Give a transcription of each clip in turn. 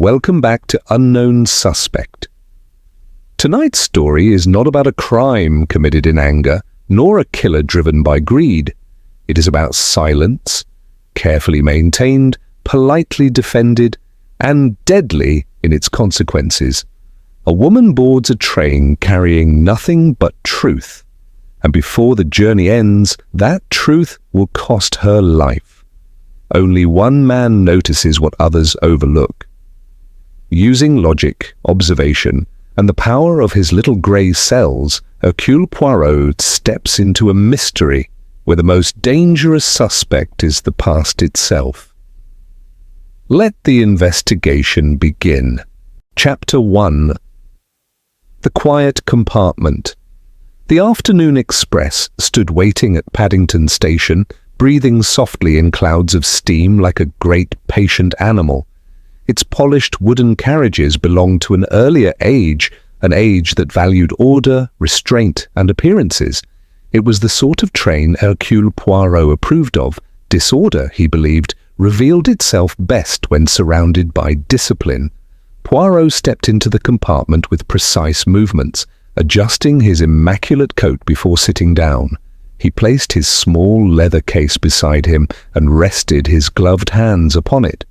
Welcome back to Unknown Suspect. Tonight's story is not about a crime committed in anger, nor a killer driven by greed. It is about silence, carefully maintained, politely defended, and deadly in its consequences. A woman boards a train carrying nothing but truth, and before the journey ends, that truth will cost her life. Only one man notices what others overlook. Using logic, observation, and the power of his little grey cells, Hercule Poirot steps into a mystery where the most dangerous suspect is the past itself. Let the investigation begin. Chapter 1. The Quiet Compartment. The afternoon express stood waiting at Paddington Station, breathing softly in clouds of steam like a great patient animal. Its polished wooden carriages belonged to an earlier age, an age that valued order, restraint, and appearances. It was the sort of train Hercule Poirot approved of. Disorder, he believed, revealed itself best when surrounded by discipline. Poirot stepped into the compartment with precise movements, adjusting his immaculate coat before sitting down. He placed his small leather case beside him and rested his gloved hands upon it.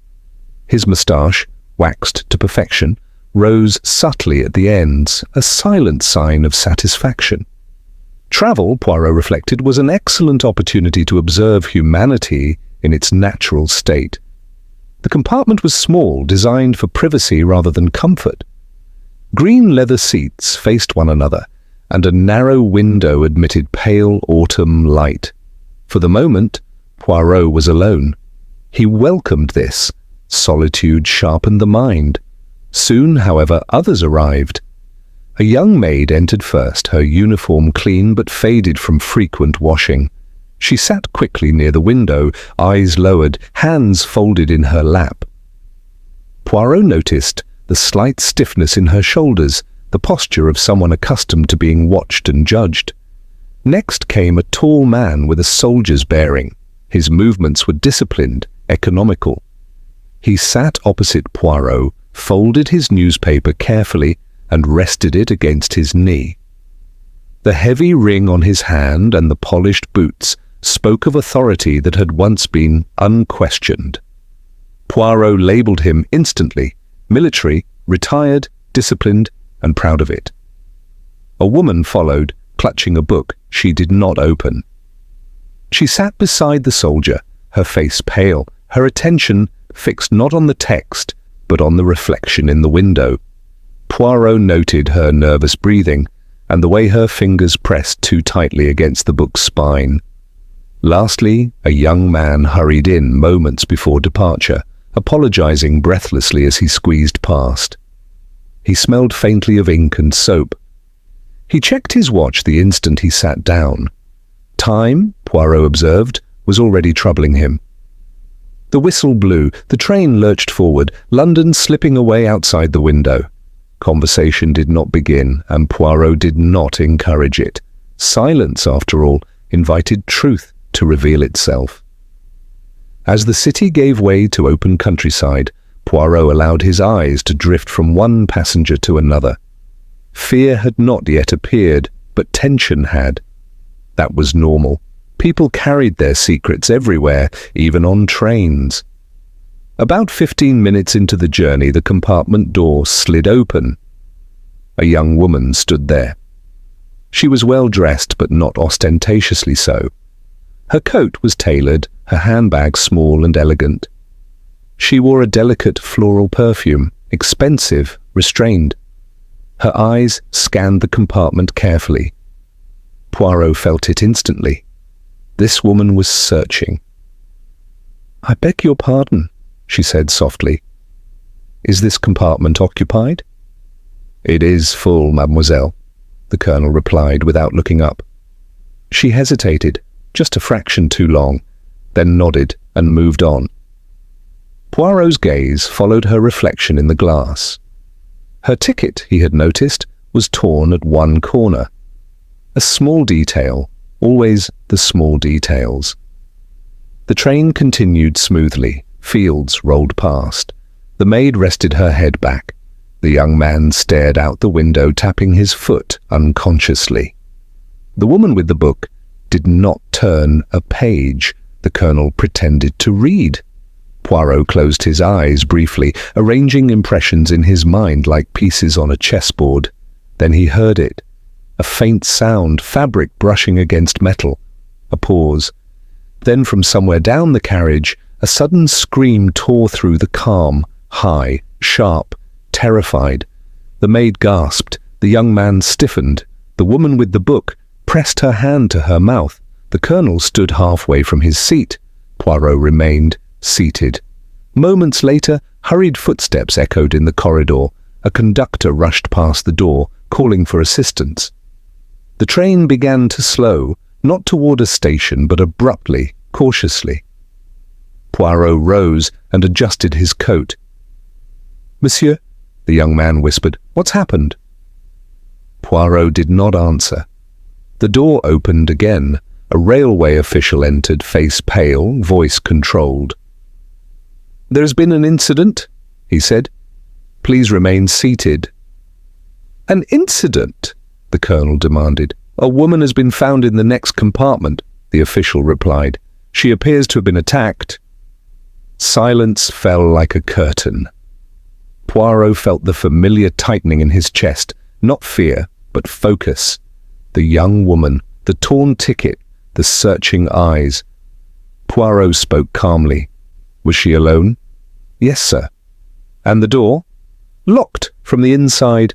His moustache, waxed to perfection, rose subtly at the ends, a silent sign of satisfaction. Travel, Poirot reflected, was an excellent opportunity to observe humanity in its natural state. The compartment was small, designed for privacy rather than comfort. Green leather seats faced one another, and a narrow window admitted pale autumn light. For the moment, Poirot was alone. He welcomed this. Solitude sharpened the mind. Soon, however, others arrived. A young maid entered first, her uniform clean but faded from frequent washing. She sat quickly near the window, eyes lowered, hands folded in her lap. Poirot noticed the slight stiffness in her shoulders, the posture of someone accustomed to being watched and judged. Next came a tall man with a soldier's bearing. His movements were disciplined, economical. He sat opposite Poirot, folded his newspaper carefully, and rested it against his knee. The heavy ring on his hand and the polished boots spoke of authority that had once been unquestioned. Poirot labelled him instantly, military, retired, disciplined, and proud of it. A woman followed, clutching a book she did not open. She sat beside the soldier, her face pale, her attention fixed not on the text, but on the reflection in the window. Poirot noted her nervous breathing, and the way her fingers pressed too tightly against the book's spine. Lastly, a young man hurried in moments before departure, apologizing breathlessly as he squeezed past. He smelled faintly of ink and soap. He checked his watch the instant he sat down. Time, Poirot observed, was already troubling him. The whistle blew, the train lurched forward, London slipping away outside the window. Conversation did not begin, and Poirot did not encourage it. Silence, after all, invited truth to reveal itself. As the city gave way to open countryside, Poirot allowed his eyes to drift from one passenger to another. Fear had not yet appeared, but tension had. That was normal. People carried their secrets everywhere, even on trains. About 15 minutes into the journey, the compartment door slid open. A young woman stood there. She was well dressed, but not ostentatiously so. Her coat was tailored, her handbag small and elegant. She wore a delicate floral perfume, expensive, restrained. Her eyes scanned the compartment carefully. Poirot felt it instantly. This woman was searching. "I beg your pardon," she said softly. "Is this compartment occupied?" "It is full, mademoiselle," the colonel replied without looking up. She hesitated, just a fraction too long, then nodded and moved on. Poirot's gaze followed her reflection in the glass. Her ticket, he had noticed, was torn at one corner. A small detail, always the small details. The train continued smoothly. Fields rolled past. The maid rested her head back. The young man stared out the window, tapping his foot unconsciously. The woman with the book did not turn a page. The colonel pretended to read. Poirot closed his eyes briefly, arranging impressions in his mind like pieces on a chessboard. Then he heard it. A faint sound, fabric brushing against metal. A pause. Then from somewhere down the carriage, a sudden scream tore through the calm, high, sharp, terrified. The maid gasped. The young man stiffened. The woman with the book pressed her hand to her mouth. The colonel stood halfway from his seat. Poirot remained seated. Moments later, hurried footsteps echoed in the corridor. A conductor rushed past the door, calling for assistance. The train began to slow, not toward a station, but abruptly, cautiously. Poirot rose and adjusted his coat. "Monsieur," the young man whispered, "what's happened?" Poirot did not answer. The door opened again. A railway official entered, face pale, voice controlled. "There's been an incident," he said. "Please remain seated." "An incident?" the colonel demanded. "A woman has been found in the next compartment," the official replied. "She appears to have been attacked." Silence fell like a curtain. Poirot felt the familiar tightening in his chest, not fear, but focus. The young woman, the torn ticket, the searching eyes. Poirot spoke calmly. "Was she alone?" "Yes, sir." "And the door?" "Locked from the inside."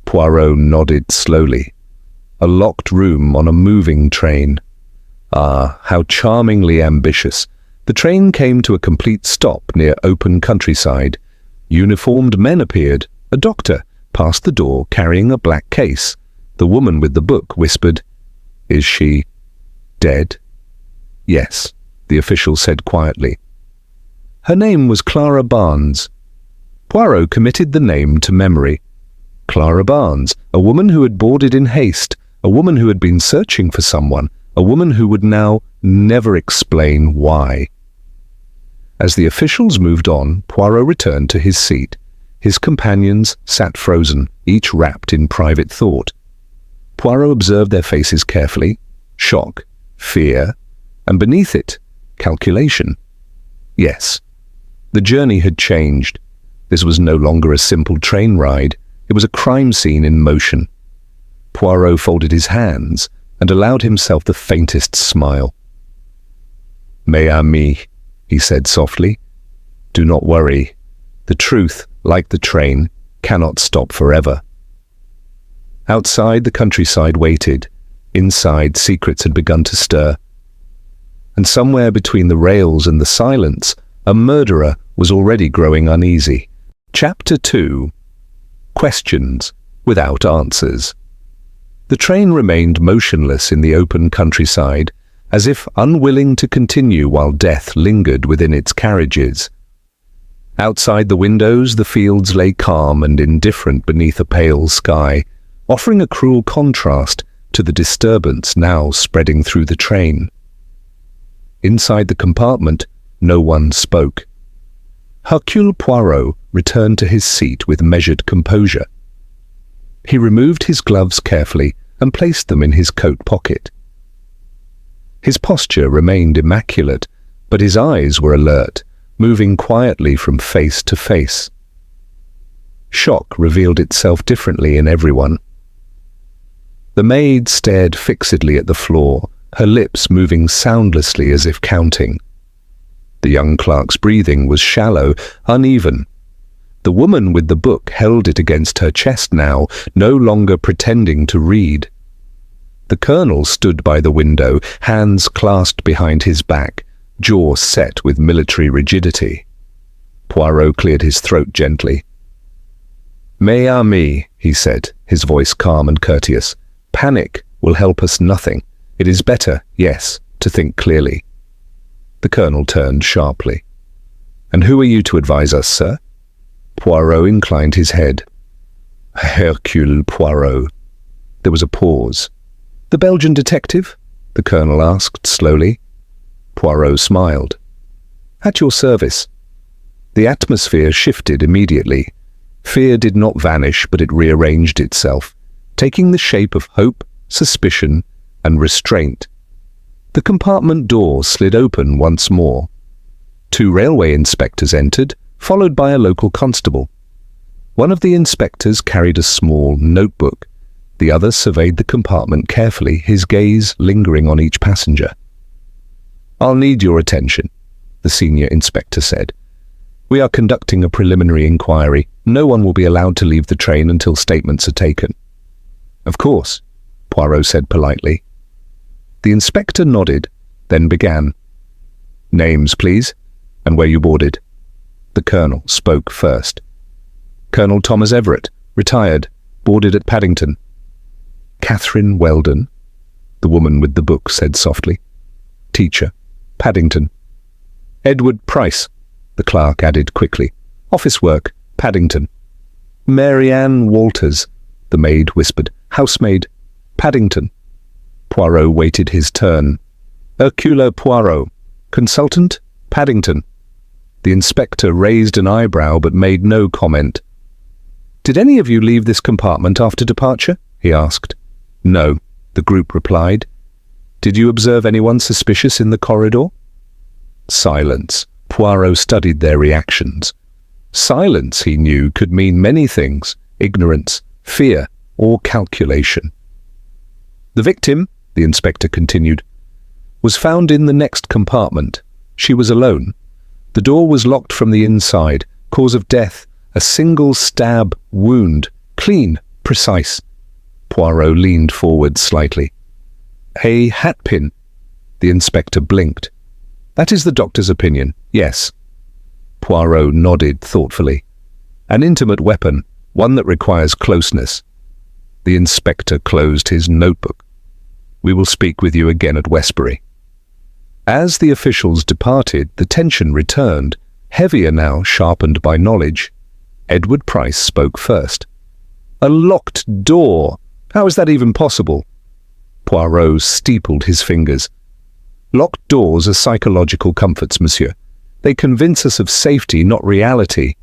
Poirot nodded slowly. A locked room on a moving train. Ah, how charmingly ambitious. The train came to a complete stop near open countryside. Uniformed men appeared. A doctor passed the door carrying a black case. The woman with the book whispered, "Is she dead?" "Yes," the official said quietly. Her name was Clara Barnes. Poirot committed the name to memory. Clara Barnes, a woman who had boarded in haste, a woman who had been searching for someone, a woman who would now never explain why. As the officials moved on, Poirot returned to his seat. His companions sat frozen, each wrapped in private thought. Poirot observed their faces carefully. Shock, fear, and beneath it, calculation. Yes, the journey had changed. This was no longer a simple train ride. It was a crime scene in motion. Poirot folded his hands and allowed himself the faintest smile. "Mes amis," he said softly, "do not worry. The truth, like the train, cannot stop forever." Outside, the countryside waited. Inside, secrets had begun to stir. And somewhere between the rails and the silence, a murderer was already growing uneasy. Chapter 2. Questions without answers. The train remained motionless in the open countryside, as if unwilling to continue while death lingered within its carriages. Outside the windows, the fields lay calm and indifferent beneath a pale sky, offering a cruel contrast to the disturbance now spreading through the train. Inside the compartment, no one spoke. Hercule Poirot returned to his seat with measured composure. He removed his gloves carefully and placed them in his coat pocket. His posture remained immaculate, but his eyes were alert, moving quietly from face to face. Shock revealed itself differently in everyone. The maid stared fixedly at the floor, her lips moving soundlessly as if counting. The young clerk's breathing was shallow, uneven. The woman with the book held it against her chest now, no longer pretending to read. The colonel stood by the window, hands clasped behind his back, jaw set with military rigidity. Poirot cleared his throat gently. "Mes amis," he said, his voice calm and courteous. "Panic will help us nothing. It is better, yes, to think clearly." The colonel turned sharply. "And who are you to advise us, sir?" Poirot inclined his head. "Hercule Poirot." There was a pause. "The Belgian detective?" the colonel asked slowly. Poirot smiled. "At your service." The atmosphere shifted immediately. Fear did not vanish, but it rearranged itself, taking the shape of hope, suspicion, and restraint. The compartment door slid open once more. 2 railway inspectors entered, followed by a local constable. One of the inspectors carried a small notebook. The other surveyed the compartment carefully, his gaze lingering on each passenger. "I'll need your attention," the senior inspector said. "We are conducting a preliminary inquiry. No one will be allowed to leave the train until statements are taken." "Of course," Poirot said politely. The inspector nodded, then began. "Names, please, and where you boarded." The colonel spoke first. "Colonel Thomas Everett, retired, boarded at Paddington." "Catherine Weldon," the woman with the book said softly. "Teacher, Paddington." "Edward Price," the clerk added quickly. "Office work, Paddington." "Marianne Walters," the maid whispered. "Housemaid, Paddington." Poirot waited his turn. "Hercule Poirot, consultant, Paddington." The inspector raised an eyebrow but made no comment. "Did any of you leave this compartment after departure?" he asked. "No," the group replied. "Did you observe anyone suspicious in the corridor?" Silence. Poirot studied their reactions. Silence, he knew, could mean many things: ignorance, fear, or calculation. "The victim," the inspector continued, "was found in the next compartment. She was alone. The door was locked from the inside. Cause of death, a single stab wound. Clean, precise." Poirot leaned forward slightly. "A hatpin." The inspector blinked. "That is the doctor's opinion, yes." Poirot nodded thoughtfully. "An intimate weapon, one that requires closeness." The inspector closed his notebook. "We will speak with you again at Westbury." As the officials departed, the tension returned, heavier now, sharpened by knowledge. Edward Price spoke first. "A locked door! How is that even possible?" Poirot steepled his fingers. "Locked doors are psychological comforts, monsieur. They convince us of safety, not reality."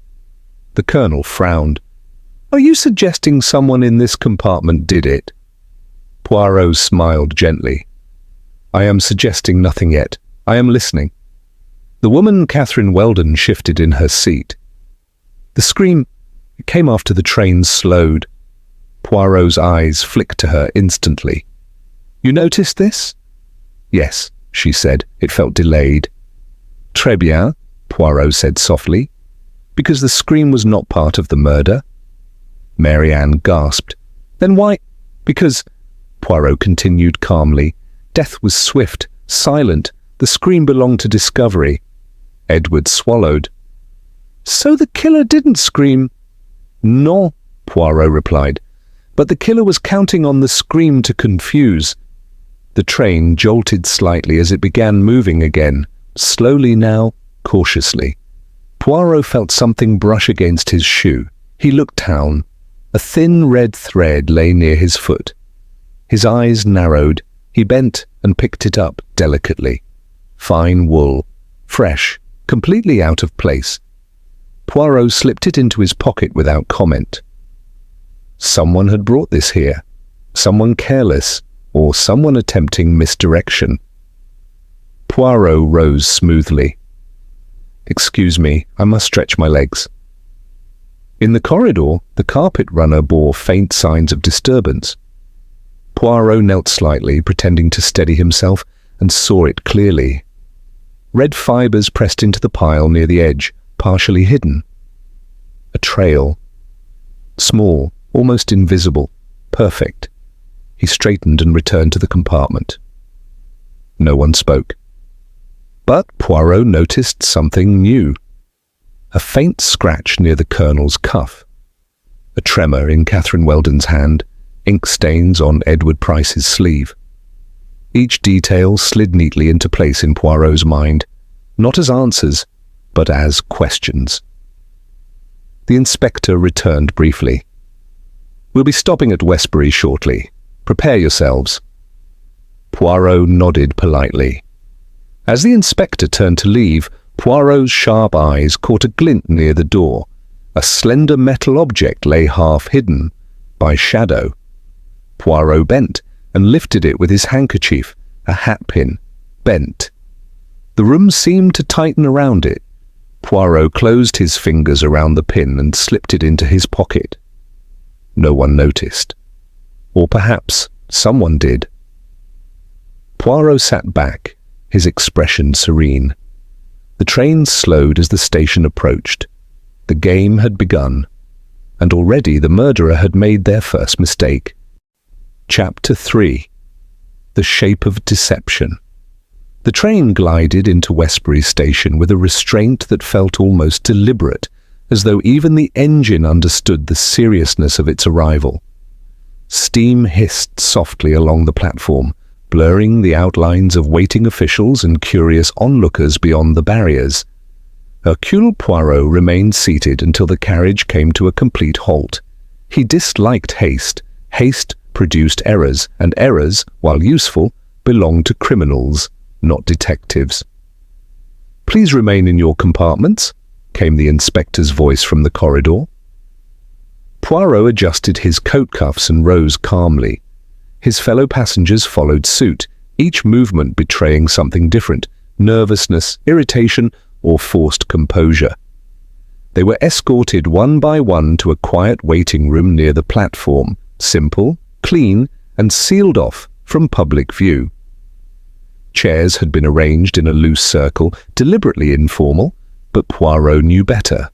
The colonel frowned. "Are you suggesting someone in this compartment did it?" Poirot smiled gently. "I am suggesting nothing yet. I am listening." The woman Catherine Weldon shifted in her seat. The scream came after the train slowed. Poirot's eyes flicked to her instantly. "You noticed this?" "Yes," she said. It felt delayed. "Très bien," Poirot said softly. "Because the scream was not part of the murder?" Marianne gasped. "Then why—" "Because," Poirot continued calmly, "death was swift, silent. The scream belonged to discovery." Edward swallowed. "So the killer didn't scream?" "Non," Poirot replied. "But the killer was counting on the scream to confuse." The train jolted slightly as it began moving again, slowly now, cautiously. Poirot felt something brush against his shoe. He looked down. A thin red thread lay near his foot. His eyes narrowed. He bent and picked it up delicately. Fine wool, fresh, completely out of place. Poirot slipped it into his pocket without comment. Someone had brought this here. Someone careless, or someone attempting misdirection. Poirot rose smoothly. "Excuse me, I must stretch my legs." In the corridor, the carpet runner bore faint signs of disturbance. Poirot knelt slightly, pretending to steady himself, and saw it clearly. Red fibers pressed into the pile near the edge, partially hidden. A trail. Small, almost invisible, perfect. He straightened and returned to the compartment. No one spoke. But Poirot noticed something new. A faint scratch near the colonel's cuff. A tremor in Catherine Weldon's hand, ink stains on Edward Price's sleeve. Each detail slid neatly into place in Poirot's mind, not as answers, but as questions. The inspector returned briefly. "We'll be stopping at Westbury shortly. Prepare yourselves." Poirot nodded politely. As the inspector turned to leave, Poirot's sharp eyes caught a glint near the door. A slender metal object lay half hidden by shadow. Poirot bent and lifted it with his handkerchief, a hatpin, bent. The room seemed to tighten around it. Poirot closed his fingers around the pin and slipped it into his pocket. No one noticed. Or perhaps someone did. Poirot sat back, his expression serene. The train slowed as the station approached. The game had begun, and already the murderer had made their first mistake. Chapter 3. The Shape of Deception. The train glided into Westbury Station with a restraint that felt almost deliberate, as though even the engine understood the seriousness of its arrival. Steam hissed softly along the platform, blurring the outlines of waiting officials and curious onlookers beyond the barriers. Hercule Poirot remained seated until the carriage came to a complete halt. He disliked haste. Haste produced errors, and errors, while useful, belonged to criminals, not detectives. "Please remain in your compartments," came the inspector's voice from the corridor. Poirot adjusted his coat cuffs and rose calmly. His fellow passengers followed suit, each movement betraying something different: nervousness, irritation, or forced composure. They were escorted one by one to a quiet waiting room near the platform, simple, clean, and sealed off from public view. Chairs had been arranged in a loose circle, deliberately informal, but Poirot knew better.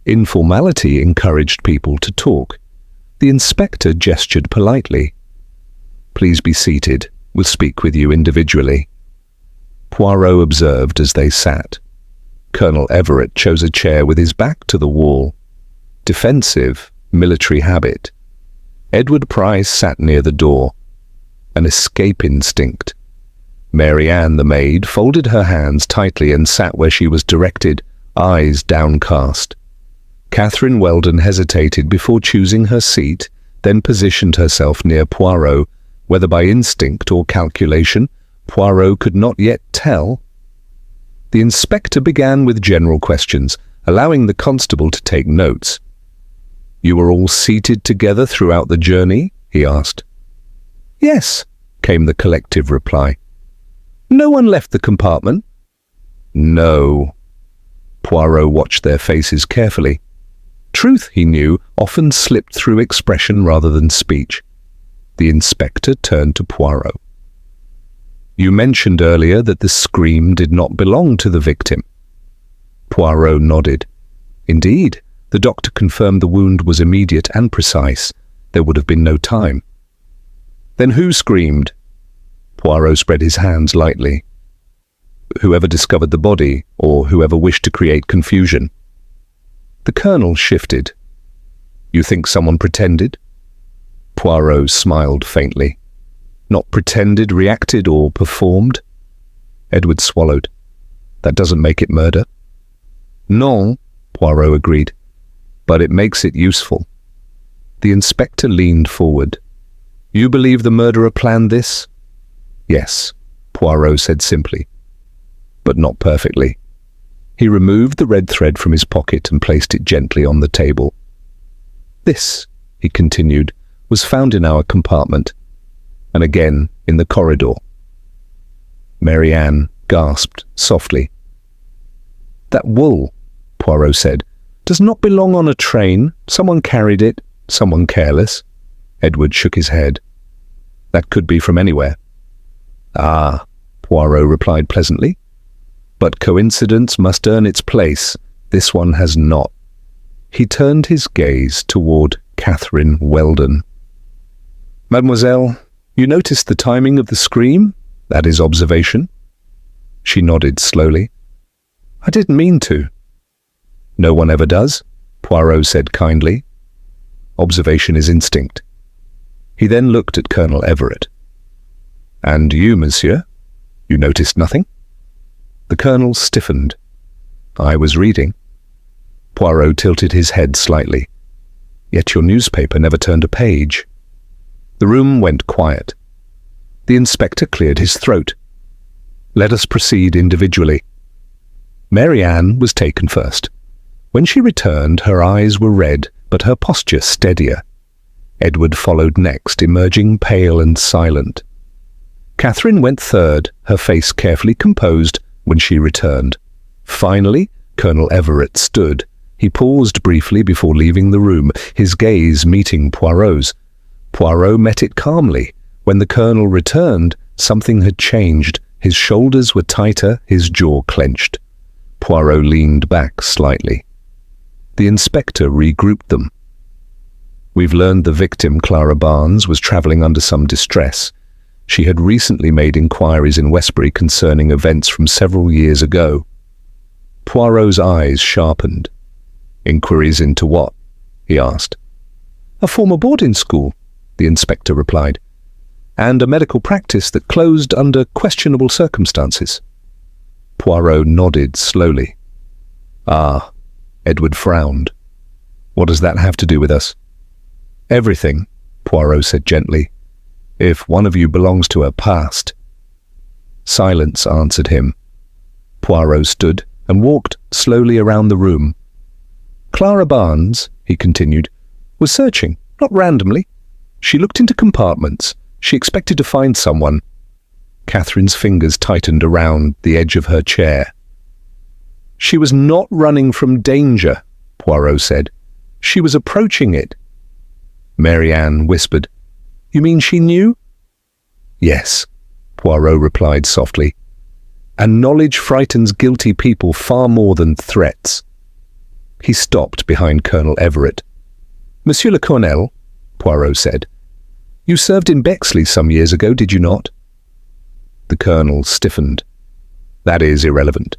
Informality encouraged people to talk. The inspector gestured politely. "Please be seated. We'll speak with you individually." Poirot observed as they sat. Colonel Everett chose a chair with his back to the wall. Defensive, military habit. Edward Price sat near the door. An escape instinct. Mary Ann, the maid, folded her hands tightly and sat where she was directed, eyes downcast. Catherine Weldon hesitated before choosing her seat, then positioned herself near Poirot. Whether by instinct or calculation, Poirot could not yet tell. The inspector began with general questions, allowing the constable to take notes. "You were all seated together throughout the journey?" he asked. "Yes," came the collective reply. "No one left the compartment?" "No." Poirot watched their faces carefully. Truth, he knew, often slipped through expression rather than speech. The inspector turned to Poirot. "You mentioned earlier that the scream did not belong to the victim." Poirot nodded. "Indeed, the doctor confirmed the wound was immediate and precise. There would have been no time." "Then who screamed?" Poirot spread his hands lightly. "Whoever discovered the body, or whoever wished to create confusion." The colonel shifted. "You think someone pretended?" Poirot smiled faintly. "Not pretended, reacted, or performed?" Edward swallowed. "That doesn't make it murder." "Non," Poirot agreed, "but it makes it useful." The inspector leaned forward. "You believe the murderer planned this?" "Yes," Poirot said simply, "but not perfectly." He removed the red thread from his pocket and placed it gently on the table. "This," he continued, "was found in our compartment, and again in the corridor." Mary Ann gasped softly. "That wool," Poirot said, "does not belong on a train. Someone carried it, someone careless." Edward shook his head. "That could be from anywhere." "Ah," Poirot replied pleasantly. "But coincidence must earn its place. This one has not." He turned his gaze toward Catherine Weldon. "Mademoiselle, you noticed the timing of the scream? That is observation." She nodded slowly. "I didn't mean to." "No one ever does," Poirot said kindly. "Observation is instinct." He then looked at Colonel Everett. "And you, monsieur? You noticed nothing?" The colonel stiffened. "I was reading." Poirot tilted his head slightly. "Yet your newspaper never turned a page." The room went quiet. The inspector cleared his throat. "Let us proceed individually." Mary Ann was taken first. When she returned, her eyes were red, but her posture steadier. Edward followed next, emerging pale and silent. Catherine went third, her face carefully composed when she returned. Finally, Colonel Everett stood. He paused briefly before leaving the room, his gaze meeting Poirot's. Poirot met it calmly. When the Colonel returned, something had changed. His shoulders were tighter, his jaw clenched. Poirot leaned back slightly. The inspector regrouped them. "We've learned the victim, Clara Barnes, was travelling under some distress. She had recently made inquiries in Westbury concerning events from several years ago." Poirot's eyes sharpened. "Inquiries into what?" he asked. "A former boarding school," the inspector replied, "and a medical practice that closed under questionable circumstances." Poirot nodded slowly. "Ah," Edward frowned. "What does that have to do with us?" "Everything," Poirot said gently. "If one of you belongs to her past." Silence answered him. Poirot stood and walked slowly around the room. "Clara Barnes," he continued, "was searching, not randomly. She looked into compartments. She expected to find someone." Catherine's fingers tightened around the edge of her chair. "She was not running from danger," Poirot said. "She was approaching it." Mary Ann whispered, "You mean she knew?" "Yes," Poirot replied softly. "And knowledge frightens guilty people far more than threats." He stopped behind Colonel Everett. "Monsieur le Colonel," Poirot said, "you served in Bexley some years ago, did you not?" The Colonel stiffened. "That is irrelevant."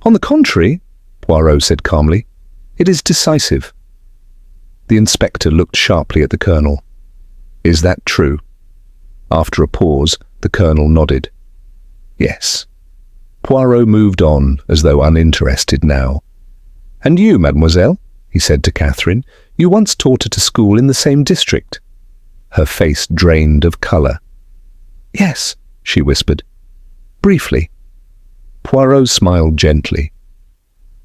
"On the contrary," Poirot said calmly, "it is decisive." The inspector looked sharply at the Colonel. "Is that true?" After a pause, the Colonel nodded. "Yes." Poirot moved on, as though uninterested now. "And you, mademoiselle," he said to Catherine, "you once taught at a school in the same district." Her face drained of colour. "Yes," she whispered. "Briefly." Poirot smiled gently.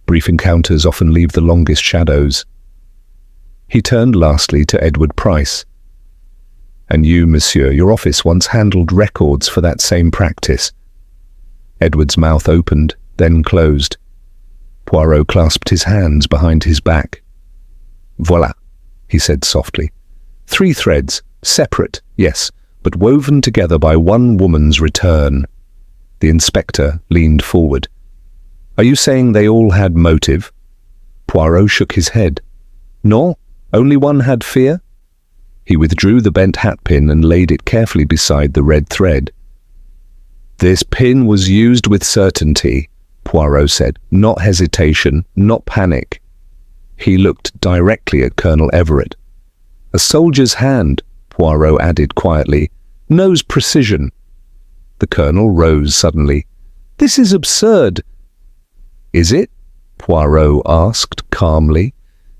Brief encounters often leave the longest shadows. He turned lastly to Edward Price. "And you, monsieur, your office once handled records for that same practice." Edward's mouth opened, then closed. Poirot clasped his hands behind his back. "Voilà," he said softly. "3 threads, separate, yes, but woven together by one woman's return." The inspector leaned forward. "Are you saying they all had motive?" Poirot shook his head. "No, only one had fear." He withdrew the bent hatpin and laid it carefully beside the red thread. "This pin was used with certainty," Poirot said, "not hesitation, not panic." He looked directly at Colonel Everett. "A soldier's hand," Poirot added quietly, "knows precision." The Colonel rose suddenly. "This is absurd." "Is it?" Poirot asked calmly.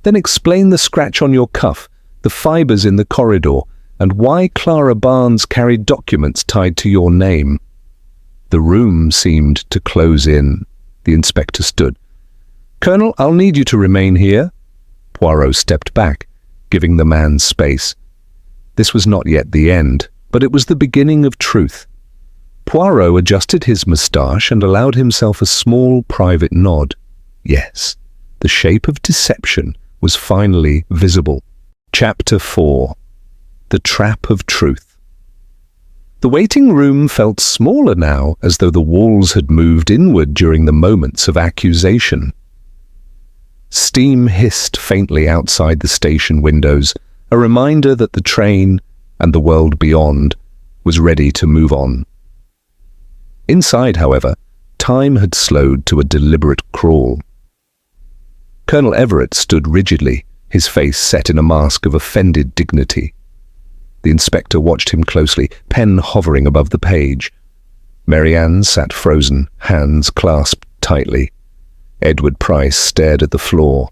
"Then explain the scratch on your cuff, the fibres in the corridor, and why Clara Barnes carried documents tied to your name." The room seemed to close in. The inspector stood. "Colonel, I'll need you to remain here." Poirot stepped back, giving the man space. This was not yet the end, but it was the beginning of truth. Poirot adjusted his moustache and allowed himself a small private nod. Yes, the shape of deception was finally visible. Chapter 4. The Trap of Truth. The waiting room felt smaller now, as though the walls had moved inward during the moments of accusation. Steam hissed faintly outside the station windows, a reminder that the train, and the world beyond, was ready to move on. Inside, however, time had slowed to a deliberate crawl. Colonel Everett stood rigidly, his face set in a mask of offended dignity. The inspector watched him closely, pen hovering above the page. Mary Ann sat frozen, hands clasped tightly. Edward Price stared at the floor.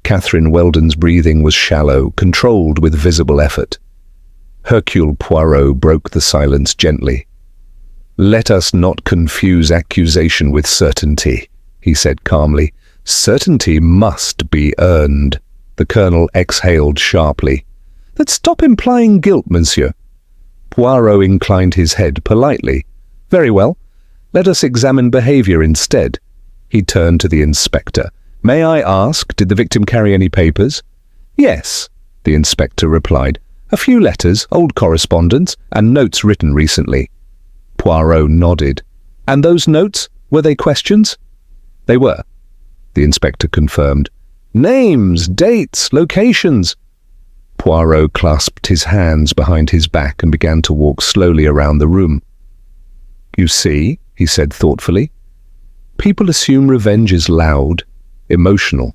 Catherine Weldon's breathing was shallow, controlled with visible effort. Hercule Poirot broke the silence gently. "Let us not confuse accusation with certainty," he said calmly. "Certainty must be earned." The Colonel exhaled sharply. "Then stop implying guilt, monsieur." Poirot inclined his head politely. "Very well. Let us examine behaviour instead." He turned to the inspector. "May I ask, did the victim carry any papers?" "Yes," the inspector replied. "A few letters, old correspondence, and notes written recently." Poirot nodded. "And those notes, were they questions?" "They were," the inspector confirmed. "Names, dates, locations." Poirot clasped his hands behind his back and began to walk slowly around the room. "You see," he said thoughtfully, "people assume revenge is loud, emotional.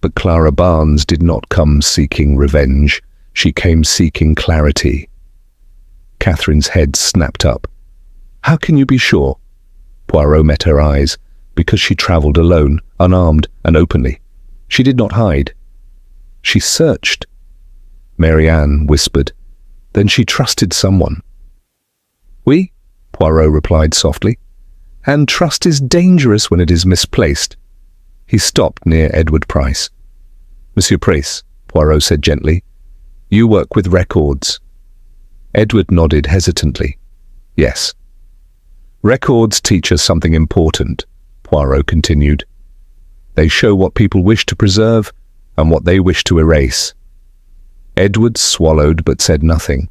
But Clara Barnes did not come seeking revenge. She came seeking clarity." Catherine's head snapped up. "How can you be sure?" Poirot met her eyes. "Because she travelled alone, unarmed and openly. She did not hide. She searched." Marianne whispered. "Then she trusted someone." "Oui," Poirot replied softly. "And trust is dangerous when it is misplaced." He stopped near Edward Price. "Monsieur Price," Poirot said gently, "you work with records." Edward nodded hesitantly. "Yes." "Records teach us something important," Poirot continued. "They show what people wish to preserve and what they wish to erase." Edward swallowed but said nothing.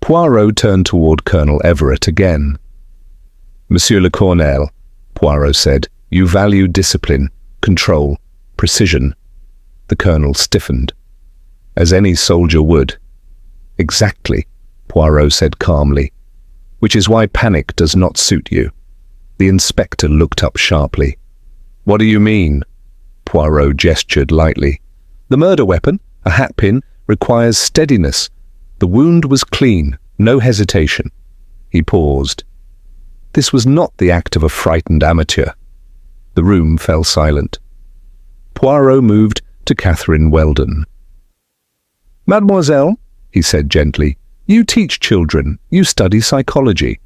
Poirot turned toward Colonel Everett again. "Monsieur le Colonel," Poirot said, "you value discipline, control, precision." The Colonel stiffened. "As any soldier would." "Exactly," Poirot said calmly. "Which is why panic does not suit you." The inspector looked up sharply. "What do you mean?" Poirot gestured lightly. "The murder weapon, a hatpin, requires steadiness. The wound was clean, no hesitation." He paused. This was not the act of a frightened amateur. The room fell silent. Poirot moved to Catherine Weldon. "Mademoiselle," he said gently, "you teach children, you study psychology."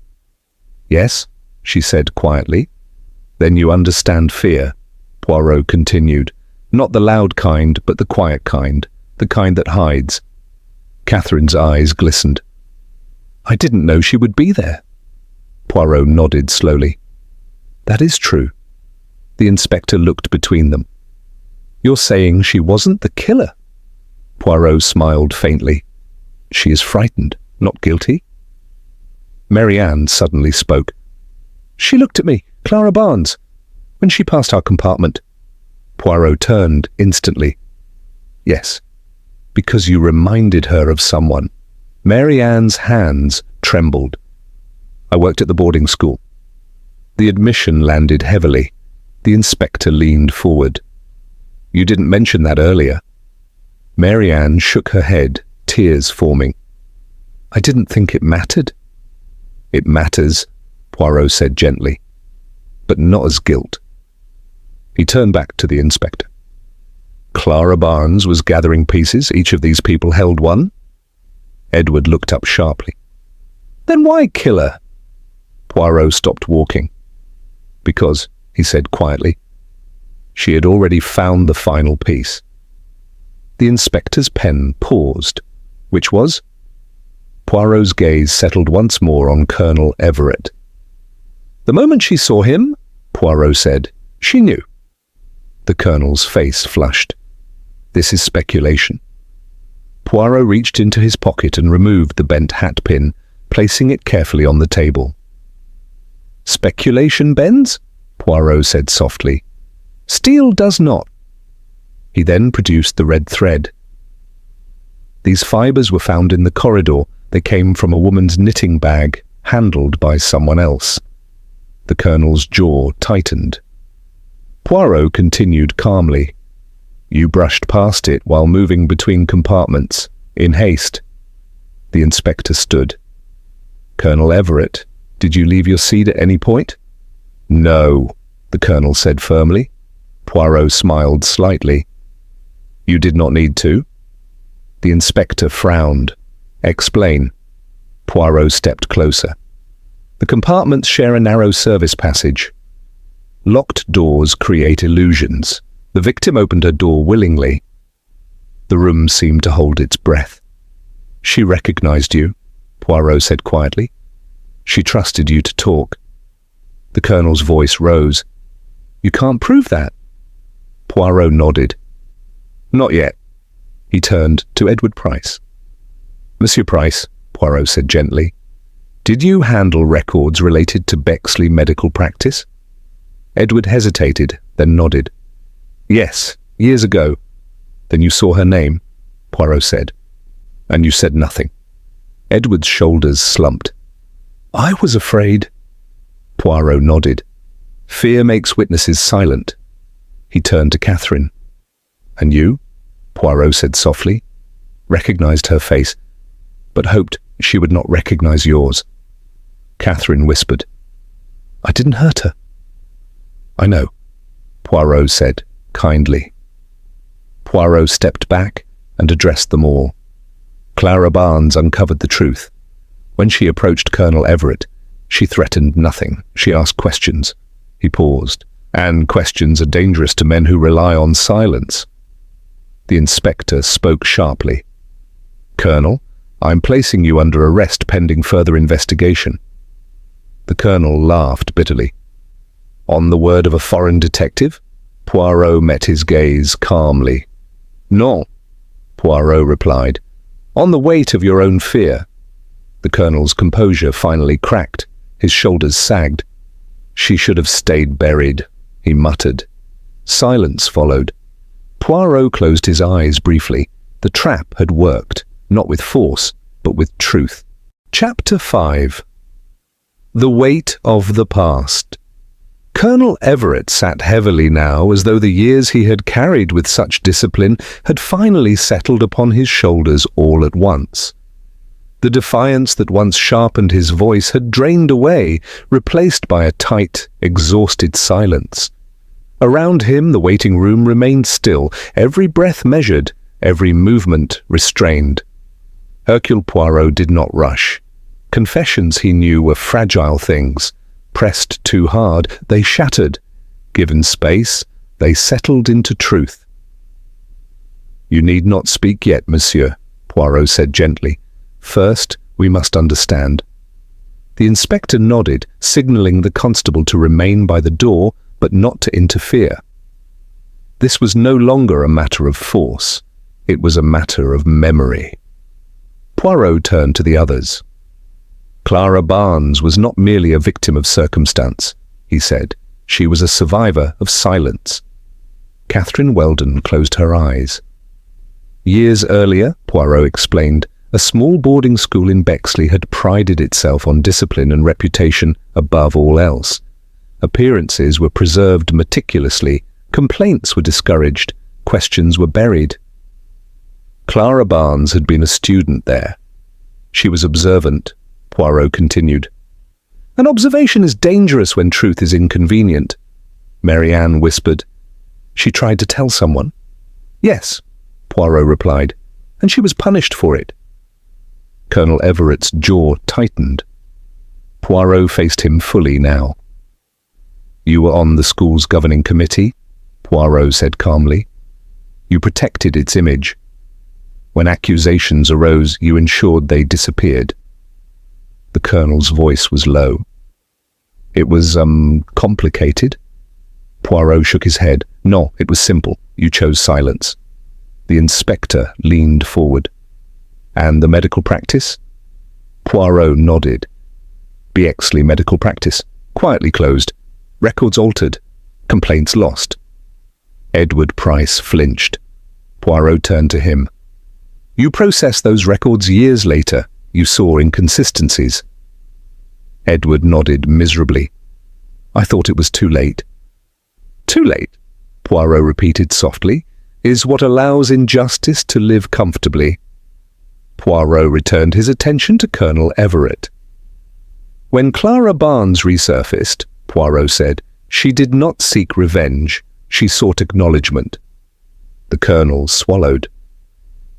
"Yes," she said quietly. "Then you understand fear," Poirot continued. "Not the loud kind, but the quiet kind, the kind that hides." Catherine's eyes glistened. "I didn't know she would be there." Poirot nodded slowly. "That is true." The inspector looked between them. "You're saying she wasn't the killer?" Poirot smiled faintly. "She is frightened, not guilty." Marianne suddenly spoke. "She looked at me, Clara Barnes, when she passed our compartment." Poirot turned instantly. "Yes, because you reminded her of someone." Marianne's hands trembled. "I worked at the boarding school." The admission landed heavily. The inspector leaned forward. "You didn't mention that earlier." Marianne shook her head, tears forming. "I didn't think it mattered." "It matters," Poirot said gently, "but not as guilt." He turned back to the inspector. "Clara Barnes was gathering pieces. Each of these people held one." Edward looked up sharply. "Then why kill her?" Poirot stopped walking. "Because," he said quietly, "she had already found the final piece." The inspector's pen paused. Which was? Poirot's gaze settled once more on Colonel Everett. "The moment she saw him," Poirot said, "she knew." The Colonel's face flushed. "This is speculation." Poirot reached into his pocket and removed the bent hat pin, placing it carefully on the table. "Speculation bends?" Poirot said softly. "Steel does not." He then produced the red thread. "These fibres were found in the corridor. They came from a woman's knitting bag, handled by someone else." The Colonel's jaw tightened. Poirot continued calmly. "You brushed past it while moving between compartments, in haste." The inspector stood. "Colonel Everett, did you leave your seat at any point?" "No," the Colonel said firmly. Poirot smiled slightly. "You did not need to?" The inspector frowned. "Explain." Poirot stepped closer. "The compartments share a narrow service passage." Locked doors create illusions. The victim opened her door willingly. The room seemed to hold its breath. She recognized you, Poirot said quietly. She trusted you to talk. The Colonel's voice rose. You can't prove that. Poirot nodded. Not yet. He turned to Edward Price. Monsieur Price, Poirot said gently, did you handle records related to Bexley medical practice? Edward hesitated, then nodded. Yes, years ago. Then you saw her name, Poirot said. And you said nothing. Edward's shoulders slumped. I was afraid. Poirot nodded. Fear makes witnesses silent. He turned to Catherine. And you? Poirot said softly, recognized her face, but hoped she would not recognize yours. Catherine whispered. I didn't hurt her. I know, Poirot said kindly. Poirot stepped back and addressed them all. Clara Barnes uncovered the truth. When she approached Colonel Everett, she threatened nothing. She asked questions. He paused. And questions are dangerous to men who rely on silence. The inspector spoke sharply. Colonel, I'm placing you under arrest pending further investigation. The Colonel laughed bitterly. On the word of a foreign detective? Poirot met his gaze calmly. No, Poirot replied. On the weight of your own fear. The Colonel's composure finally cracked. His shoulders sagged. She should have stayed buried, he muttered. Silence followed. Poirot closed his eyes briefly. The trap had worked, not with force, but with truth. Chapter 5. The weight of the past. Colonel Everett sat heavily now, as though the years he had carried with such discipline had finally settled upon his shoulders all at once. The defiance that once sharpened his voice had drained away, replaced by a tight, exhausted silence. Around him the waiting room remained still, every breath measured, every movement restrained. Hercule Poirot did not rush. Confessions, he knew, were fragile things. Pressed too hard, they shattered. Given space, they settled into truth. You need not speak yet, monsieur, Poirot said gently. First, we must understand. The inspector nodded, signalling the constable to remain by the door, but not to interfere. This was no longer a matter of force. It was a matter of memory. Poirot turned to the others. Clara Barnes was not merely a victim of circumstance, he said. She was a survivor of silence. Catherine Weldon closed her eyes. Years earlier, Poirot explained, a small boarding school in Bexley had prided itself on discipline and reputation above all else. Appearances were preserved meticulously, complaints were discouraged, questions were buried. Clara Barnes had been a student there. She was observant, Poirot continued. An observation is dangerous when truth is inconvenient, Marianne whispered. She tried to tell someone. Yes, Poirot replied, and she was punished for it. Colonel Everett's jaw tightened. Poirot faced him fully now. You were on the school's governing committee, Poirot said calmly. You protected its image. When accusations arose, you ensured they disappeared. The Colonel's voice was low. It was, complicated? Poirot shook his head. No, it was simple. You chose silence. The inspector leaned forward. And the medical practice? Poirot nodded. Bexley medical practice. Quietly closed. Records altered. Complaints lost. Edward Price flinched. Poirot turned to him. You processed those records years later. You saw inconsistencies. Edward nodded miserably. I thought it was too late. Too late, Poirot repeated softly, is what allows injustice to live comfortably. Poirot returned his attention to Colonel Everett. When Clara Barnes resurfaced, Poirot said, she did not seek revenge, she sought acknowledgement. The Colonel swallowed.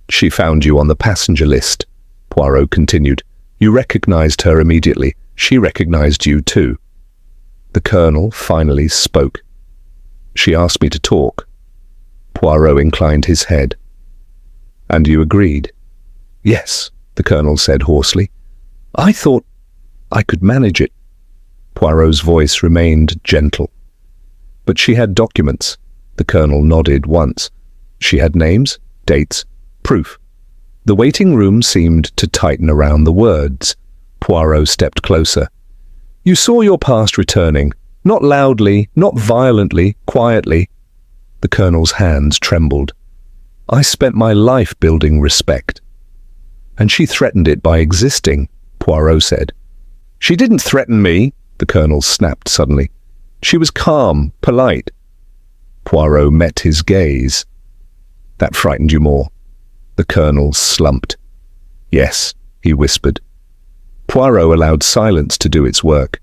She found you on the passenger list, Poirot continued. You recognized her immediately. She recognized you too. The Colonel finally spoke. She asked me to talk. Poirot inclined his head. And you agreed? Yes, the Colonel said hoarsely. I thought I could manage it. Poirot's voice remained gentle. But she had documents. The Colonel nodded once. She had names, dates, proof. The waiting room seemed to tighten around the words. Poirot stepped closer. You saw your past returning, not loudly, not violently, quietly. The Colonel's hands trembled. I spent my life building respect. And she threatened it by existing, Poirot said. She didn't threaten me, the Colonel snapped suddenly. She was calm, polite. Poirot met his gaze. That frightened you more. The Colonel slumped. Yes, he whispered. Poirot allowed silence to do its work.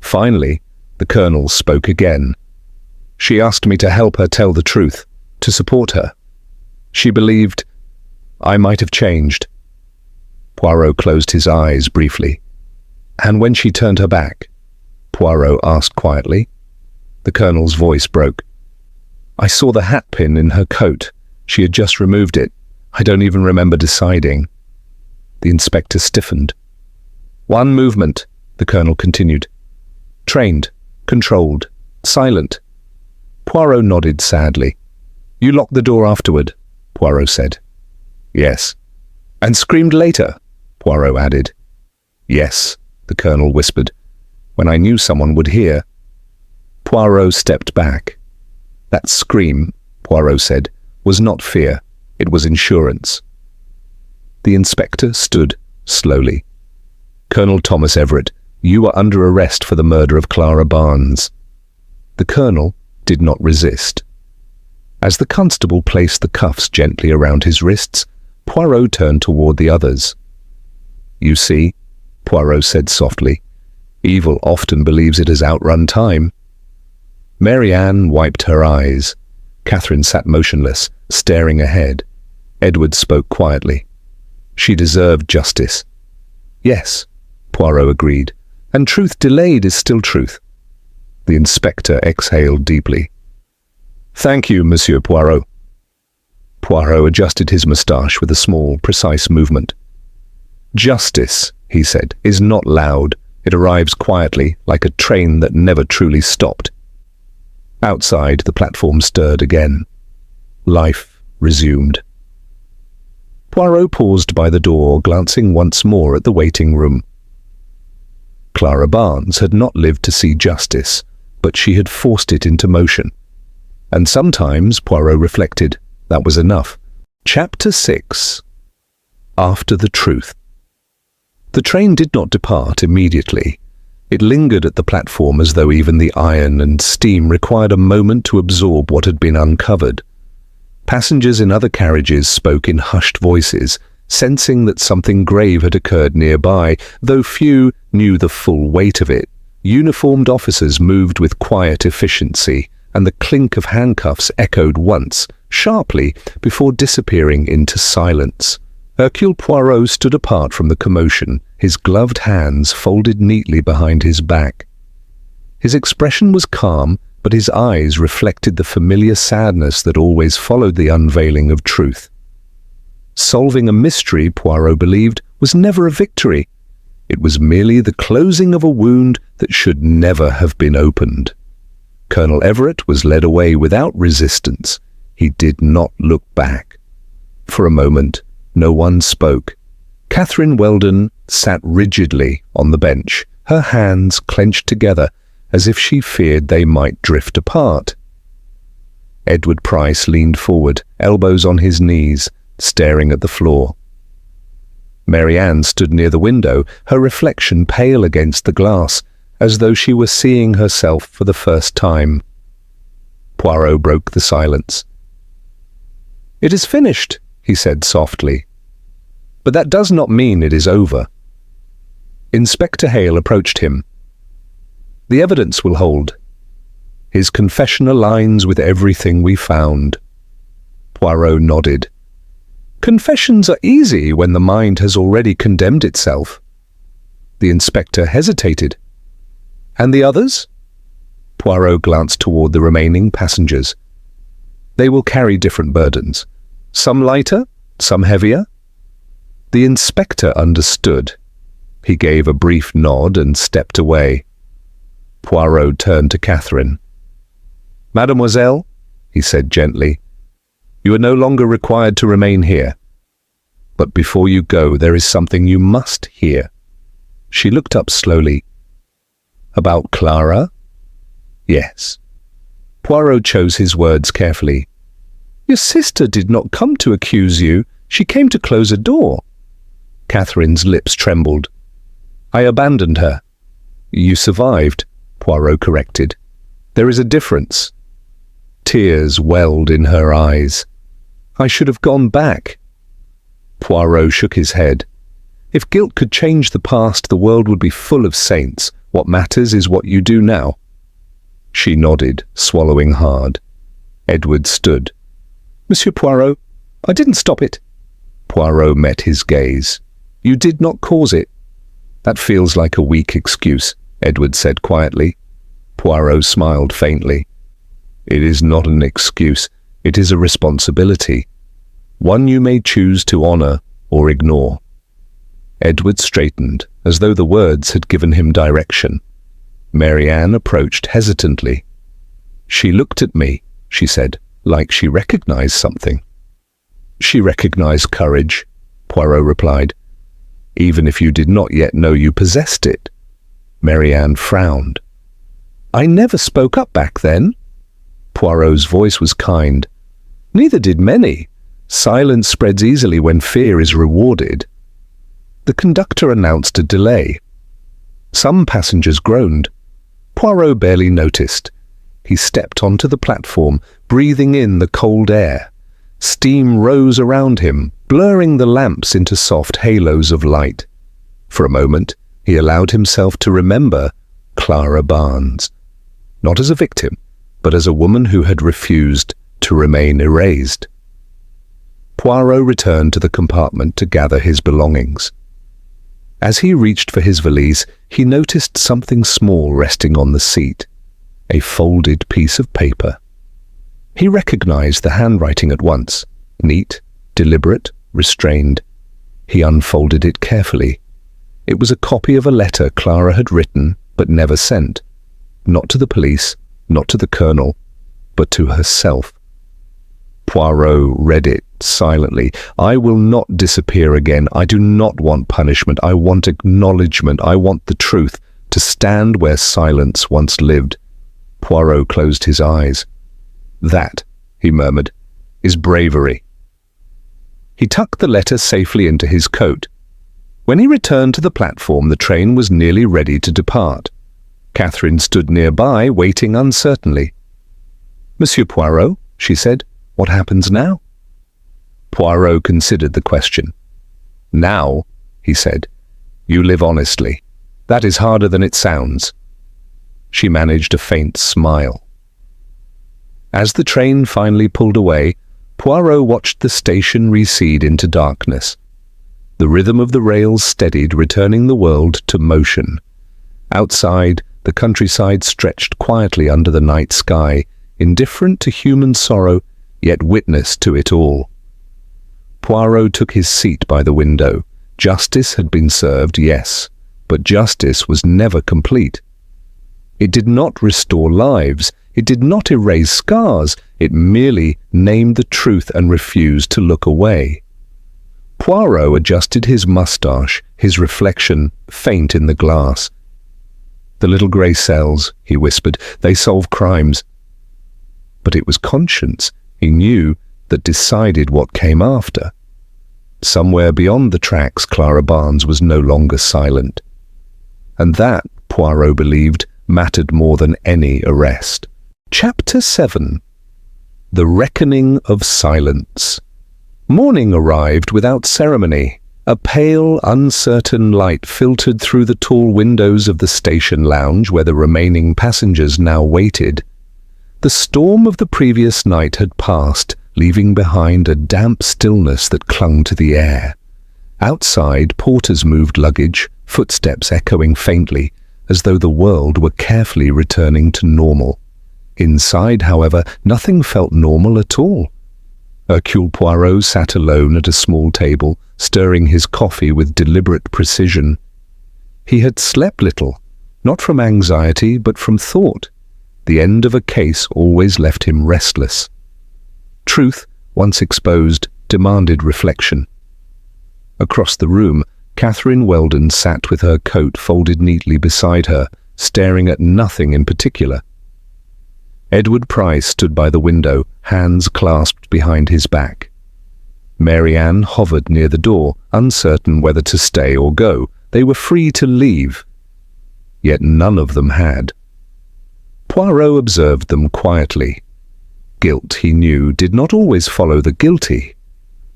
Finally, the Colonel spoke again. She asked me to help her tell the truth, to support her. She believed I might have changed. Poirot closed his eyes briefly. And when she turned her back, Poirot asked quietly. The Colonel's voice broke. I saw the hat pin in her coat. She had just removed it. I don't even remember deciding. The inspector stiffened. One movement, the Colonel continued. Trained, controlled, silent. Poirot nodded sadly. You locked the door afterward, Poirot said. Yes. And screamed later, Poirot added. Yes, the Colonel whispered, when I knew someone would hear. Poirot stepped back. That scream, Poirot said, was not fear. It was insurance. The inspector stood slowly. Colonel Thomas Everett, you are under arrest for the murder of Clara Barnes. The Colonel did not resist. As the constable placed the cuffs gently around his wrists, Poirot turned toward the others. You see, Poirot said softly, evil often believes it has outrun time. Mary Ann wiped her eyes. Catherine sat motionless, staring ahead. Edward spoke quietly. She deserved justice. Yes, Poirot agreed, and truth delayed is still truth. The inspector exhaled deeply. Thank you, Monsieur Poirot. Poirot adjusted his moustache with a small, precise movement. Justice, he said, is not loud. It arrives quietly, like a train that never truly stopped. Outside, the platform stirred again. Life resumed. Poirot paused by the door, glancing once more at the waiting room. Clara Barnes had not lived to see justice, but she had forced it into motion. And sometimes, Poirot reflected, that was enough. Chapter 6. After the Truth. The train did not depart immediately. It lingered at the platform as though even the iron and steam required a moment to absorb what had been uncovered. Passengers in other carriages spoke in hushed voices, sensing that something grave had occurred nearby, though few knew the full weight of it. Uniformed officers moved with quiet efficiency, and the clink of handcuffs echoed once, sharply, before disappearing into silence. Hercule Poirot stood apart from the commotion, his gloved hands folded neatly behind his back. His expression was calm, but his eyes reflected the familiar sadness that always followed the unveiling of truth. Solving a mystery, Poirot believed, was never a victory. It was merely the closing of a wound that should never have been opened. Colonel Everett was led away without resistance. He did not look back. For a moment, no one spoke. Catherine Weldon sat rigidly on the bench, her hands clenched together as if she feared they might drift apart. Edward Price leaned forward, elbows on his knees, staring at the floor. Mary Ann stood near the window, her reflection pale against the glass, as though she were seeing herself for the first time. Poirot broke the silence. "It is finished," he said softly. "But that does not mean it is over." Inspector Hale approached him. "The evidence will hold. His confession aligns with everything we found." Poirot nodded. "Confessions are easy when the mind has already condemned itself." The inspector hesitated. "And the others?" Poirot glanced toward the remaining passengers. They will carry different burdens. Some lighter, some heavier. The inspector understood. He gave a brief nod and stepped away. Poirot turned to Catherine. "Mademoiselle," he said gently, "you are no longer required to remain here. But before you go, there is something you must hear." She looked up slowly. "About Clara?" "Yes." Poirot chose his words carefully. "Your sister did not come to accuse you. She came to close a door." Catherine's lips trembled. "I abandoned her." "You survived," Poirot corrected. "There is a difference." Tears welled in her eyes. "I should have gone back." Poirot shook his head. "If guilt could change the past, the world would be full of saints. What matters is what you do now." She nodded, swallowing hard. Edward stood. "Monsieur Poirot, I didn't stop it." Poirot met his gaze. "You did not cause it." "That feels like a weak excuse," Edward said quietly. Poirot smiled faintly. "It is not an excuse. It is a responsibility. One you may choose to honor or ignore." Edward straightened, as though the words had given him direction. Marianne approached hesitantly. "She looked at me," she said, like she recognized something. "She recognized courage," Poirot replied, "even if you did not yet know you possessed it." Marianne frowned. "I never spoke up back then." Poirot's voice was kind. "Neither did many. Silence spreads easily when fear is rewarded." The conductor announced a delay. Some passengers groaned. Poirot barely noticed. He stepped onto the platform, breathing in the cold air. Steam rose around him, blurring the lamps into soft halos of light. For a moment, he allowed himself to remember Clara Barnes, not as a victim, but as a woman who had refused to remain erased. Poirot returned to the compartment to gather his belongings. As he reached for his valise, he noticed something small resting on the seat, a folded piece of paper. He recognized the handwriting at once, neat, deliberate, restrained. He unfolded it carefully. It was a copy of a letter Clara had written but never sent, not to the police, not to the colonel, but to herself. Poirot read it silently. "I will not disappear again. I do not want punishment. I want acknowledgement. I want the truth, to stand where silence once lived." Poirot closed his eyes. "That," he murmured, "is bravery." He tucked the letter safely into his coat. When he returned to the platform, the train was nearly ready to depart. Catherine stood nearby, waiting uncertainly. "Monsieur Poirot," she said, "what happens now?" Poirot considered the question. "Now," he said, "you live honestly. That is harder than it sounds." She managed a faint smile. As the train finally pulled away, Poirot watched the station recede into darkness. The rhythm of the rails steadied, returning the world to motion. Outside, the countryside stretched quietly under the night sky, indifferent to human sorrow, yet witness to it all. Poirot took his seat by the window. Justice had been served, yes, but justice was never complete. It did not restore lives. It did not erase scars. It merely named the truth and refused to look away. Poirot adjusted his moustache, his reflection faint in the glass. "The little grey cells," he whispered, "they solve crimes." But it was conscience, he knew, that decided what came after. Somewhere beyond the tracks, Clara Barnes was no longer silent. And that, Poirot believed, mattered more than any arrest. Chapter 7. The Reckoning of Silence. Morning arrived without ceremony. A pale, uncertain light filtered through the tall windows of the station lounge where the remaining passengers now waited. The storm of the previous night had passed, leaving behind a damp stillness that clung to the air. Outside, porters moved luggage, footsteps echoing faintly, as though the world were carefully returning to normal. Inside, however, nothing felt normal at all. Hercule Poirot sat alone at a small table, stirring his coffee with deliberate precision. He had slept little, not from anxiety, but from thought. The end of a case always left him restless. Truth, once exposed, demanded reflection. Across the room, Catherine Weldon sat with her coat folded neatly beside her, staring at nothing in particular. Edward Price stood by the window, hands clasped behind his back. Mary Ann hovered near the door, uncertain whether to stay or go. They were free to leave. Yet none of them had. Poirot observed them quietly. Guilt, he knew, did not always follow the guilty.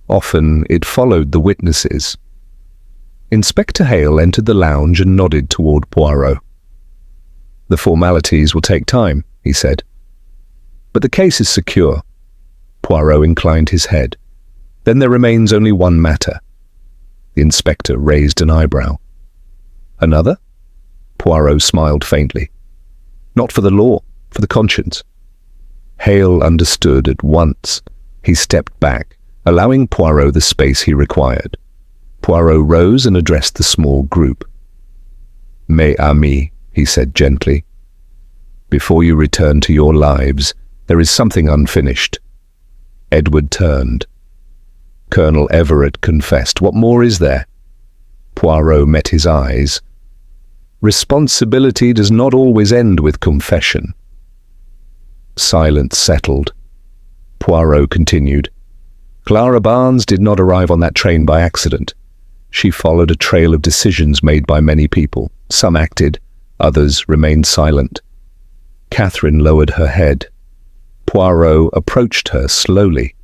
Often it followed the witnesses. Inspector Hale entered the lounge and nodded toward Poirot. "The formalities will take time," he said. "But the case is secure." Poirot inclined his head. "Then there remains only one matter." The inspector raised an eyebrow. "Another?" Poirot smiled faintly. "Not for the law, for the conscience." Hale understood at once. He stepped back, allowing Poirot the space he required. Poirot rose and addressed the small group. "Mes amis," he said gently, "before you return to your lives, there is something unfinished." Edward turned. "Colonel Everett confessed. What more is there?" Poirot met his eyes. "Responsibility does not always end with confession." Silence settled. Poirot continued. "Clara Barnes did not arrive on that train by accident. She followed a trail of decisions made by many people. Some acted, others remained silent." Catherine lowered her head. Poirot approached her slowly.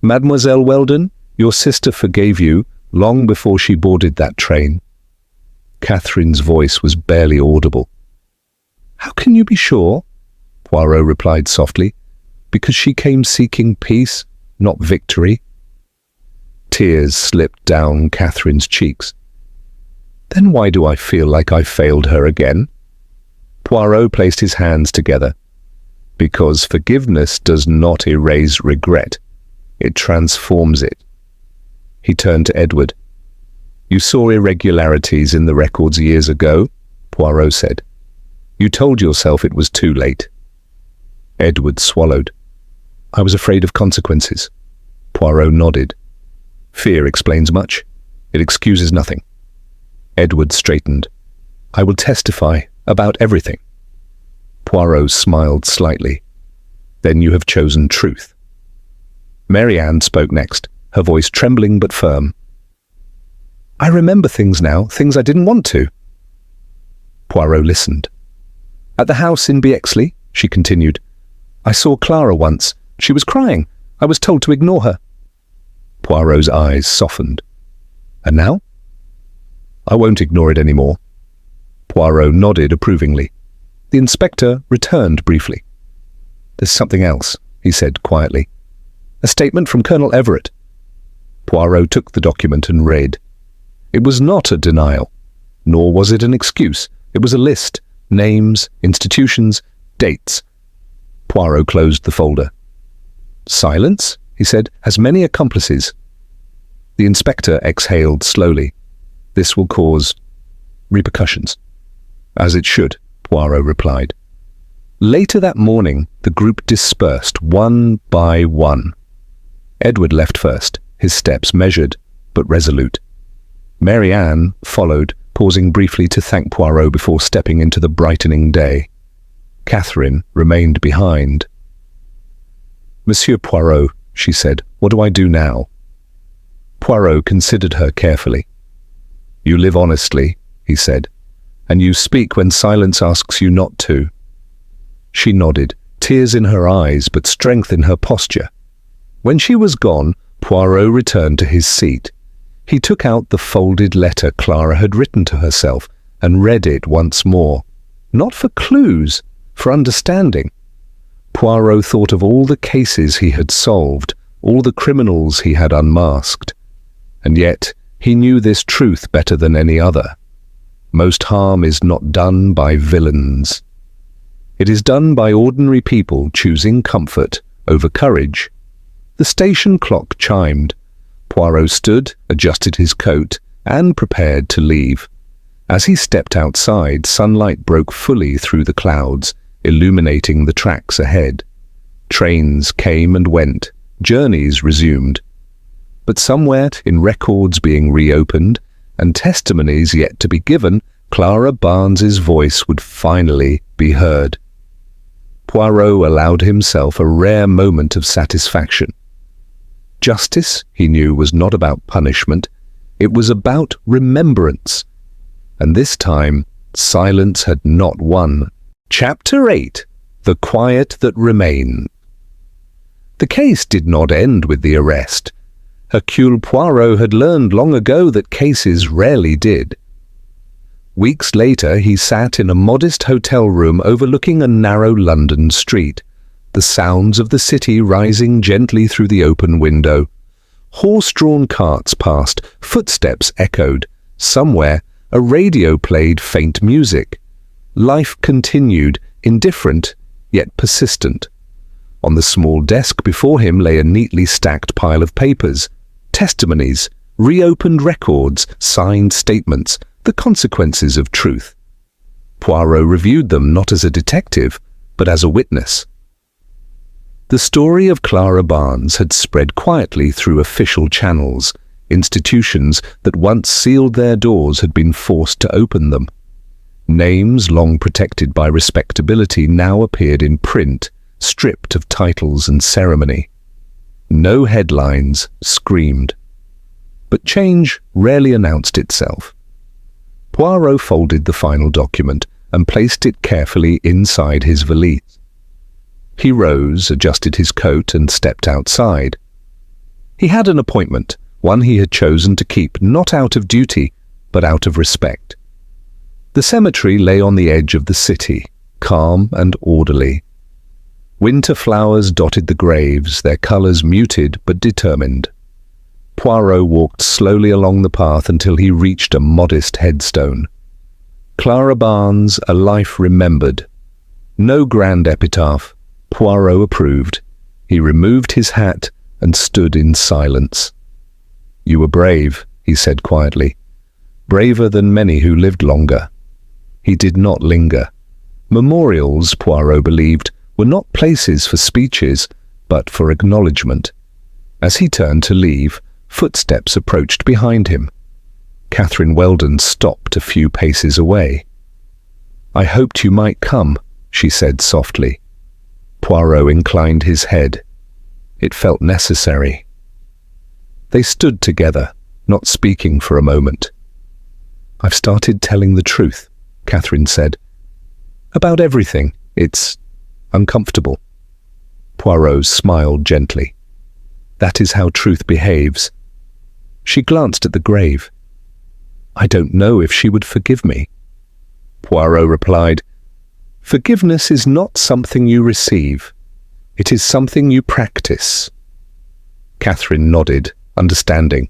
"Mademoiselle Weldon, your sister forgave you long before she boarded that train." Catherine's voice was barely audible. "How can you be sure?" Poirot replied softly. "Because she came seeking peace, not victory." Tears slipped down Catherine's cheeks. "Then why do I feel like I failed her again?" Poirot placed his hands together. "Because forgiveness does not erase regret. It transforms it." He turned to Edward. "You saw irregularities in the records years ago," Poirot said. "You told yourself it was too late." Edward swallowed. "I was afraid of consequences." Poirot nodded. "Fear explains much. It excuses nothing." Edward straightened. "I will testify about everything." Poirot smiled slightly. "Then you have chosen truth." Mary Ann spoke next, her voice trembling but firm. "I remember things now, things I didn't want to." Poirot listened. "At the house in Bexley," she continued, "I saw Clara once. She was crying. I was told to ignore her." Poirot's eyes softened. "And now?" "I won't ignore it anymore." Poirot nodded approvingly. The inspector returned briefly. "There's something else," he said quietly. "A statement from Colonel Everett." Poirot took the document and read. It was not a denial, nor was it an excuse. It was a list, names, institutions, dates. Poirot closed the folder. "Silence," he said, "has many accomplices." The inspector exhaled slowly. "This will cause repercussions." "As it should," Poirot replied. Later that morning, the group dispersed one by one. Edward left first, his steps measured but resolute. Mary Ann followed, pausing briefly to thank Poirot before stepping into the brightening day. Catherine remained behind. "Monsieur Poirot," she said, "what do I do now?" Poirot considered her carefully. "You live honestly," he said, "and you speak when silence asks you not to." She nodded, tears in her eyes but strength in her posture. When she was gone, Poirot returned to his seat. He took out the folded letter Clara had written to herself and read it once more. Not for clues, for understanding. Poirot thought of all the cases he had solved, all the criminals he had unmasked. And yet he knew this truth better than any other. most harm is not done by villains. It is done by ordinary people choosing comfort over courage. The station clock chimed. Poirot stood, adjusted his coat, and prepared to leave. As he stepped outside, sunlight broke fully through the clouds, illuminating the tracks ahead. Trains came and went, journeys resumed. But somewhere, in records being reopened and testimonies yet to be given, Clara Barnes's voice would finally be heard. Poirot allowed himself a rare moment of satisfaction. Justice, he knew, was not about punishment. It was about remembrance. And this time, silence had not won. Chapter 8. The Quiet That Remained. The case did not end with the arrest. Hercule Poirot had learned long ago that cases rarely did. Weeks later, he sat in a modest hotel room overlooking a narrow London street, the sounds of the city rising gently through the open window. Horse-drawn carts passed, footsteps echoed. Somewhere, a radio played faint music. Life continued, indifferent, yet persistent. On the small desk before him lay a neatly stacked pile of papers, testimonies, reopened records, signed statements, the consequences of truth. Poirot reviewed them not as a detective, but as a witness. The story of Clara Barnes had spread quietly through official channels. Institutions that once sealed their doors had been forced to open them. Names long protected by respectability now appeared in print, stripped of titles and ceremony. No headlines screamed. But change rarely announced itself. Poirot folded the final document and placed it carefully inside his valise. He rose, adjusted his coat, and stepped outside. He had an appointment, one he had chosen to keep not out of duty, but out of respect. The cemetery lay on the edge of the city, calm and orderly. Winter flowers dotted the graves, their colours muted but determined. Poirot walked slowly along the path until he reached a modest headstone. Clara Barnes, a life remembered. No grand epitaph. Poirot approved. He removed his hat and stood in silence. "You were brave," he said quietly. "Braver than many who lived longer." He did not linger. Memorials, Poirot believed, were not places for speeches, but for acknowledgement. As he turned to leave, footsteps approached behind him. Catherine Weldon stopped a few paces away. "I hoped you might come," she said softly. Poirot inclined his head. It felt necessary. They stood together, not speaking for a moment. "I've started telling the truth," Catherine said. "About everything. It's uncomfortable." Poirot smiled gently. "That is how truth behaves." She glanced at the grave. "I don't know if she would forgive me." Poirot replied, "Forgiveness is not something you receive. It is something you practice." Catherine nodded, understanding.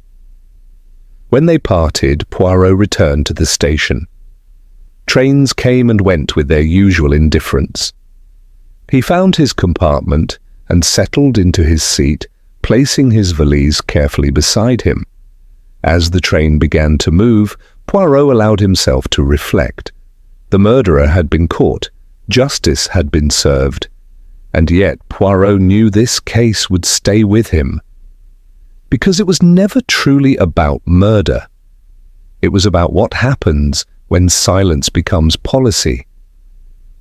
When they parted, Poirot returned to the station. Trains came and went with their usual indifference. He found his compartment and settled into his seat, placing his valise carefully beside him. As the train began to move, Poirot allowed himself to reflect. The murderer had been caught, justice had been served, and yet Poirot knew this case would stay with him. Because it was never truly about murder. It was about what happens when silence becomes policy,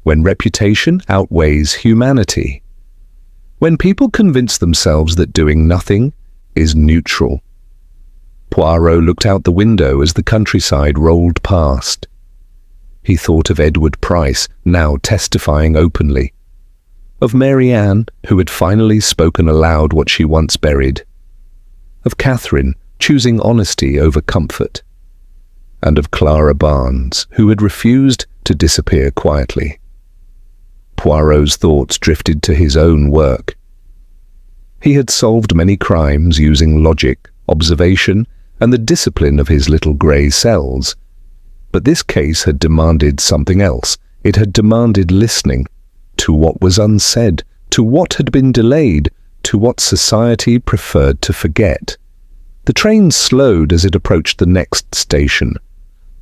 when reputation outweighs humanity, when people convince themselves that doing nothing is neutral. Poirot looked out the window as the countryside rolled past. He thought of Edward Price, now testifying openly, of Mary Ann, who had finally spoken aloud what she once buried, of Catherine, choosing honesty over comfort, and of Clara Barnes, who had refused to disappear quietly. Poirot's thoughts drifted to his own work. He had solved many crimes using logic, observation, and the discipline of his little grey cells. But this case had demanded something else. It had demanded listening to what was unsaid, to what had been delayed, to what society preferred to forget. The train slowed as it approached the next station.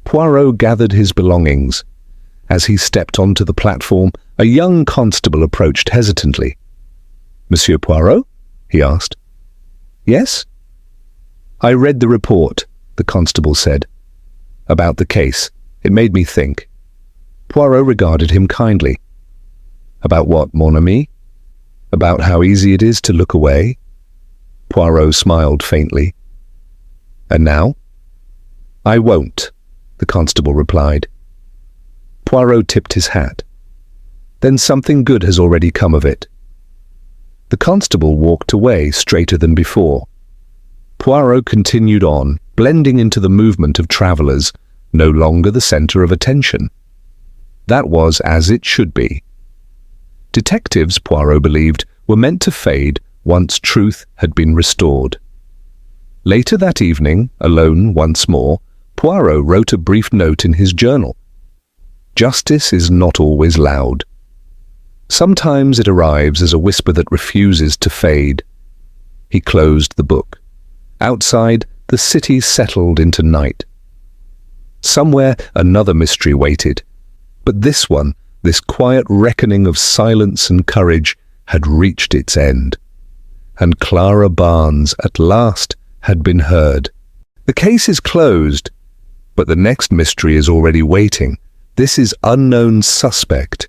Poirot gathered his belongings. As he stepped onto the platform, a young constable approached hesitantly. "Monsieur Poirot?" he asked. "Yes?" "I read the report," the constable said. "About the case. It made me think." Poirot regarded him kindly. "About what, mon ami? About how easy it is to look away?" Poirot smiled faintly. "And now?" "I won't," the constable replied. Poirot tipped his hat. "Then something good has already come of it." The constable walked away straighter than before. Poirot continued on, blending into the movement of travellers, no longer the centre of attention. That was as it should be. Detectives, Poirot believed, were meant to fade once truth had been restored. Later that evening, alone once more, Poirot wrote a brief note in his journal. Justice is not always loud. Sometimes it arrives as a whisper that refuses to fade. He closed the book. Outside, the city settled into night. Somewhere another mystery waited, but this one, this quiet reckoning of silence and courage, had reached its end. And Clara Barnes, at last, had been heard. The case is closed, but the next mystery is already waiting. This is Unknown Suspect.